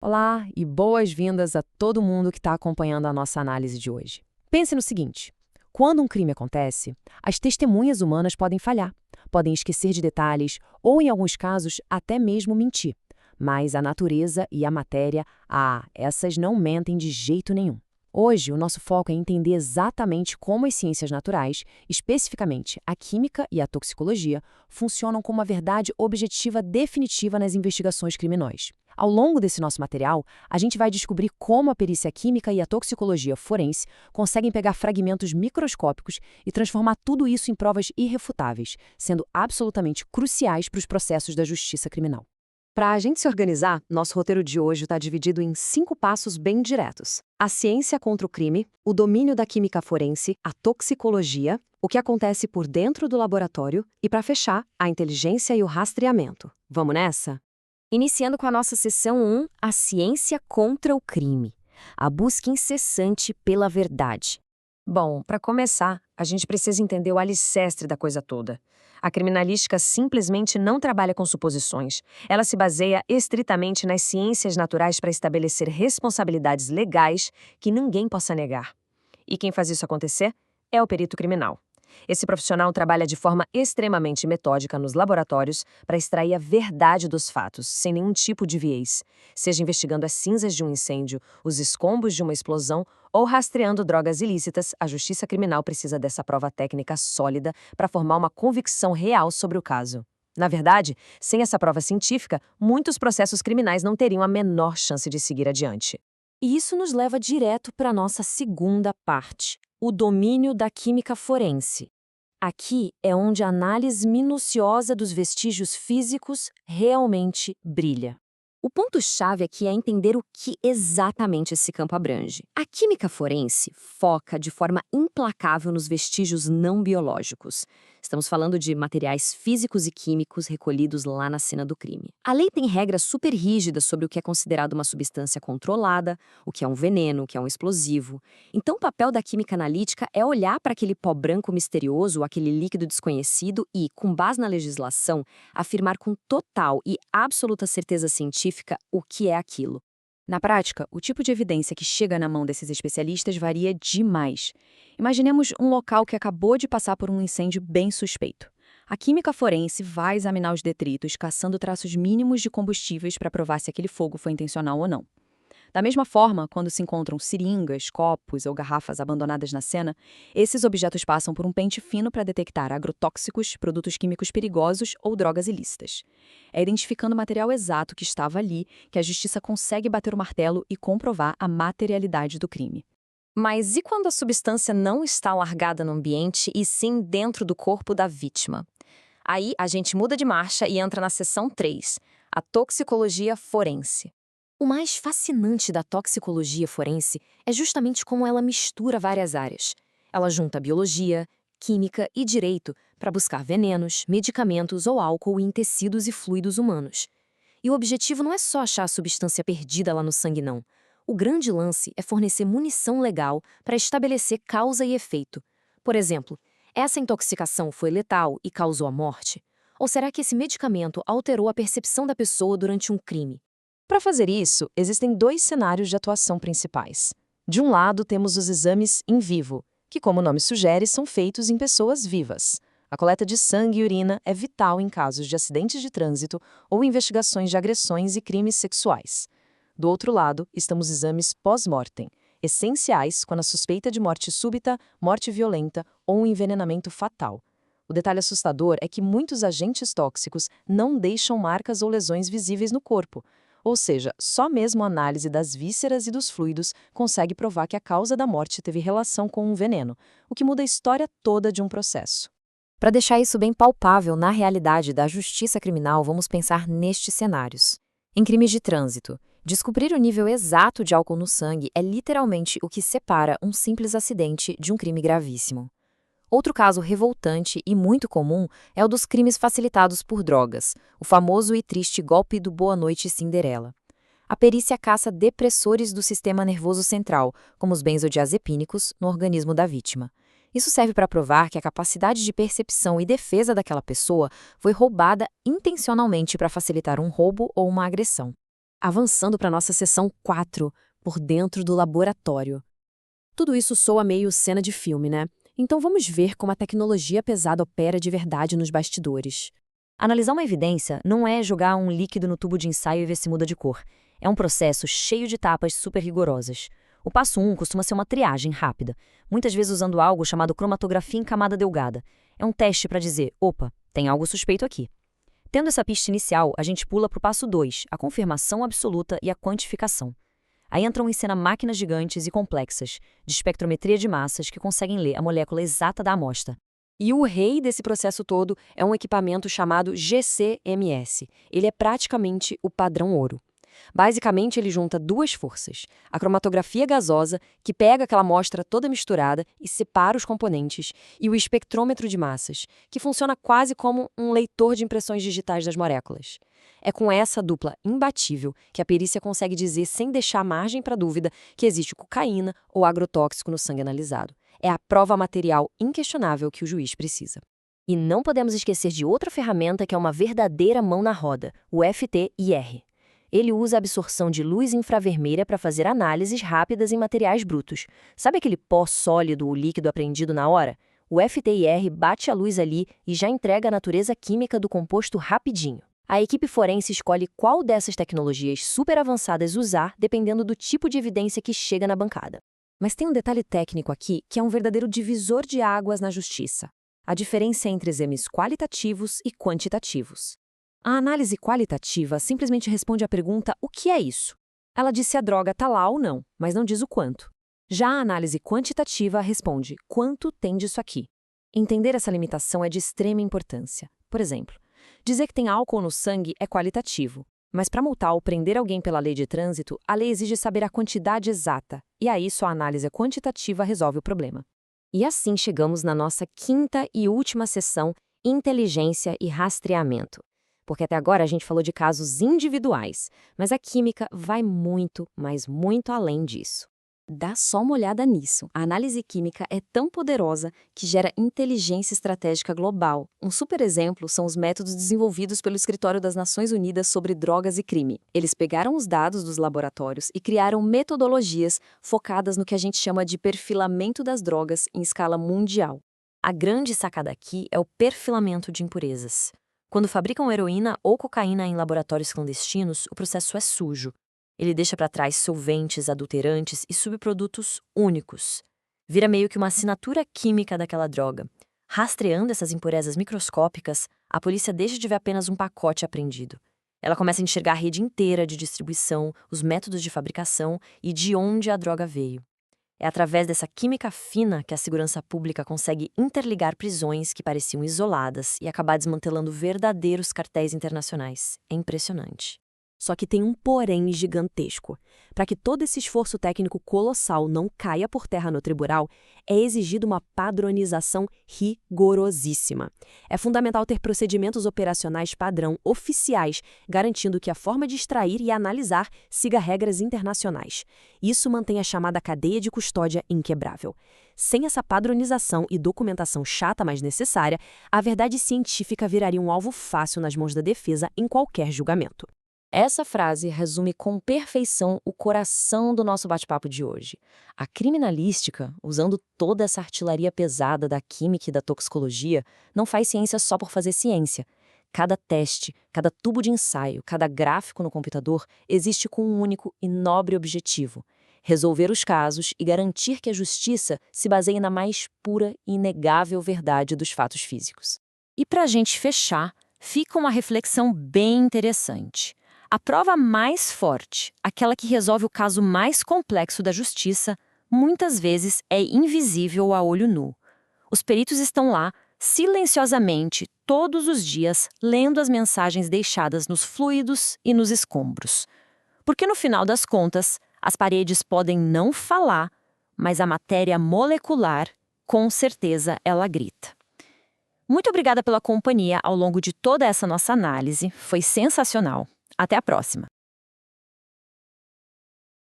Olá e boas-vindas a todo mundo que está acompanhando a nossa análise de hoje. Pense no seguinte: quando um crime acontece, as testemunhas humanas podem falhar, podem esquecer de detalhes ou, em alguns casos, até mesmo mentir. Mas a natureza e a matéria, essas não mentem de jeito nenhum. Hoje, o nosso foco é entender exatamente como as ciências naturais, especificamente a química e a toxicologia, funcionam como uma verdade objetiva definitiva nas investigações criminais. Ao longo desse nosso material, a gente vai descobrir como a perícia química e a toxicologia forense conseguem pegar fragmentos microscópicos e transformar tudo isso em provas irrefutáveis, sendo absolutamente cruciais para os processos da justiça criminal. Para a gente se organizar, nosso roteiro de hoje está dividido em 5 passos bem diretos: a ciência contra o crime, o domínio da química forense, a toxicologia, o que acontece por dentro do laboratório e, para fechar, a inteligência e o rastreamento. Vamos nessa? Iniciando com a nossa sessão 1, a ciência contra o crime. A busca incessante pela verdade. Bom, para começar, a gente precisa entender o alicerce da coisa toda. A criminalística simplesmente não trabalha com suposições. Ela se baseia estritamente nas ciências naturais para estabelecer responsabilidades legais que ninguém possa negar. E quem faz isso acontecer é o perito criminal. Esse profissional trabalha de forma extremamente metódica nos laboratórios para extrair a verdade dos fatos, sem nenhum tipo de viés, seja investigando as cinzas de um incêndio, os escombros de uma explosão ou rastreando drogas ilícitas. A justiça criminal precisa dessa prova técnica sólida para formar uma convicção real sobre o caso. Na verdade, sem essa prova científica, muitos processos criminais não teriam a menor chance de seguir adiante. E isso nos leva direto para a nossa segunda parte: o domínio da química forense. Aqui é onde a análise minuciosa dos vestígios físicos realmente brilha. O ponto-chave aqui é entender o que exatamente esse campo abrange. A química forense foca de forma implacável nos vestígios não biológicos. Estamos falando de materiais físicos e químicos recolhidos lá na cena do crime. A lei tem regras super rígidas sobre o que é considerado uma substância controlada, o que é um veneno, o que é um explosivo. Então, o papel da química analítica é olhar para aquele pó branco misterioso, aquele líquido desconhecido e, com base na legislação, afirmar com total e absoluta certeza científica o que é aquilo. Na prática, o tipo de evidência que chega na mão desses especialistas varia demais. Imaginemos um local que acabou de passar por um incêndio bem suspeito. A química forense vai examinar os detritos, caçando traços mínimos de combustíveis para provar se aquele fogo foi intencional ou não. Da mesma forma, quando se encontram seringas, copos ou garrafas abandonadas na cena, esses objetos passam por um pente fino para detectar agrotóxicos, produtos químicos perigosos ou drogas ilícitas. É identificando o material exato que estava ali que a justiça consegue bater o martelo e comprovar a materialidade do crime. Mas e quando a substância não está largada no ambiente e sim dentro do corpo da vítima? Aí a gente muda de marcha e entra na seção 3, a toxicologia forense. O mais fascinante da toxicologia forense é justamente como ela mistura várias áreas. Ela junta biologia, química e direito para buscar venenos, medicamentos ou álcool em tecidos e fluidos humanos. E o objetivo não é só achar a substância perdida lá no sangue, não. O grande lance é fornecer munição legal para estabelecer causa e efeito. Por exemplo, essa intoxicação foi letal e causou a morte? Ou será que esse medicamento alterou a percepção da pessoa durante um crime? Para fazer isso, existem 2 cenários de atuação principais. De um lado, temos os exames in vivo, que, como o nome sugere, são feitos em pessoas vivas. A coleta de sangue e urina é vital em casos de acidentes de trânsito ou investigações de agressões e crimes sexuais. Do outro lado, estão os exames pós-mortem, essenciais quando a suspeita de morte súbita, morte violenta ou um envenenamento fatal. O detalhe assustador é que muitos agentes tóxicos não deixam marcas ou lesões visíveis no corpo. Ou seja, só mesmo a análise das vísceras e dos fluidos consegue provar que a causa da morte teve relação com um veneno, o que muda a história toda de um processo. Para deixar isso bem palpável na realidade da justiça criminal, vamos pensar nestes cenários. Em crimes de trânsito, descobrir o nível exato de álcool no sangue é literalmente o que separa um simples acidente de um crime gravíssimo. Outro caso revoltante e muito comum é o dos crimes facilitados por drogas, o famoso e triste golpe do Boa Noite Cinderela. A perícia caça depressores do sistema nervoso central, como os benzodiazepínicos, no organismo da vítima. Isso serve para provar que a capacidade de percepção e defesa daquela pessoa foi roubada intencionalmente para facilitar um roubo ou uma agressão. Avançando para nossa seção 4, por dentro do laboratório. Tudo isso soa meio cena de filme, né? Então vamos ver como a tecnologia pesada opera de verdade nos bastidores. Analisar uma evidência não é jogar um líquido no tubo de ensaio e ver se muda de cor. É um processo cheio de etapas super rigorosas. O passo 1 costuma ser uma triagem rápida, muitas vezes usando algo chamado cromatografia em camada delgada. É um teste para dizer, opa, tem algo suspeito aqui. Tendo essa pista inicial, a gente pula para o passo 2, a confirmação absoluta e a quantificação. Aí entram em cena máquinas gigantes e complexas, de espectrometria de massas que conseguem ler a molécula exata da amostra. E o rei desse processo todo é um equipamento chamado GC-MS. Ele é praticamente o padrão ouro. Basicamente, ele junta duas forças. A cromatografia gasosa, que pega aquela amostra toda misturada e separa os componentes, e o espectrômetro de massas, que funciona quase como um leitor de impressões digitais das moléculas. É com essa dupla imbatível que a perícia consegue dizer sem deixar margem para dúvida que existe cocaína ou agrotóxico no sangue analisado. É a prova material inquestionável que o juiz precisa. E não podemos esquecer de outra ferramenta que é uma verdadeira mão na roda, o FTIR. Ele usa a absorção de luz infravermelha para fazer análises rápidas em materiais brutos. Sabe aquele pó sólido ou líquido apreendido na hora? O FTIR bate a luz ali e já entrega a natureza química do composto rapidinho. A equipe forense escolhe qual dessas tecnologias super avançadas usar dependendo do tipo de evidência que chega na bancada. Mas tem um detalhe técnico aqui que é um verdadeiro divisor de águas na justiça. A diferença entre exames qualitativos e quantitativos. A análise qualitativa simplesmente responde à pergunta o que é isso? Ela diz se a droga está lá ou não, mas não diz o quanto. Já a análise quantitativa responde quanto tem disso aqui. Entender essa limitação é de extrema importância. Por exemplo, dizer que tem álcool no sangue é qualitativo, mas para multar ou prender alguém pela lei de trânsito, a lei exige saber a quantidade exata, e aí só a análise quantitativa resolve o problema. E assim chegamos na nossa quinta e última seção, inteligência e rastreamento. Porque até agora a gente falou de casos individuais, mas a química vai muito, mas muito além disso. Dá só uma olhada nisso. A análise química é tão poderosa que gera inteligência estratégica global. Um super exemplo são os métodos desenvolvidos pelo Escritório das Nações Unidas sobre Drogas e Crime. Eles pegaram os dados dos laboratórios e criaram metodologias focadas no que a gente chama de perfilamento das drogas em escala mundial. A grande sacada aqui é o perfilamento de impurezas. Quando fabricam heroína ou cocaína em laboratórios clandestinos, o processo é sujo. Ele deixa para trás solventes, adulterantes e subprodutos únicos. Vira meio que uma assinatura química daquela droga. Rastreando essas impurezas microscópicas, a polícia deixa de ver apenas um pacote apreendido. Ela começa a enxergar a rede inteira de distribuição, os métodos de fabricação e de onde a droga veio. É através dessa química fina que a segurança pública consegue interligar prisões que pareciam isoladas e acabar desmantelando verdadeiros cartéis internacionais. É impressionante. Só que tem um porém gigantesco. Para que todo esse esforço técnico colossal não caia por terra no tribunal, é exigida uma padronização rigorosíssima. É fundamental ter procedimentos operacionais padrão oficiais, garantindo que a forma de extrair e analisar siga regras internacionais. Isso mantém a chamada cadeia de custódia inquebrável. Sem essa padronização e documentação chata, mas necessária, a verdade científica viraria um alvo fácil nas mãos da defesa em qualquer julgamento. Essa frase resume com perfeição o coração do nosso bate-papo de hoje. A criminalística, usando toda essa artilharia pesada da química e da toxicologia, não faz ciência só por fazer ciência. Cada teste, cada tubo de ensaio, cada gráfico no computador existe com um único e nobre objetivo: resolver os casos e garantir que a justiça se baseie na mais pura e inegável verdade dos fatos físicos. E para a gente fechar, fica uma reflexão bem interessante. A prova mais forte, aquela que resolve o caso mais complexo da justiça, muitas vezes é invisível a olho nu. Os peritos estão lá, silenciosamente, todos os dias, lendo as mensagens deixadas nos fluidos e nos escombros. Porque no final das contas, as paredes podem não falar, mas a matéria molecular, com certeza, ela grita. Muito obrigada pela companhia ao longo de toda essa nossa análise, foi sensacional. Até a próxima!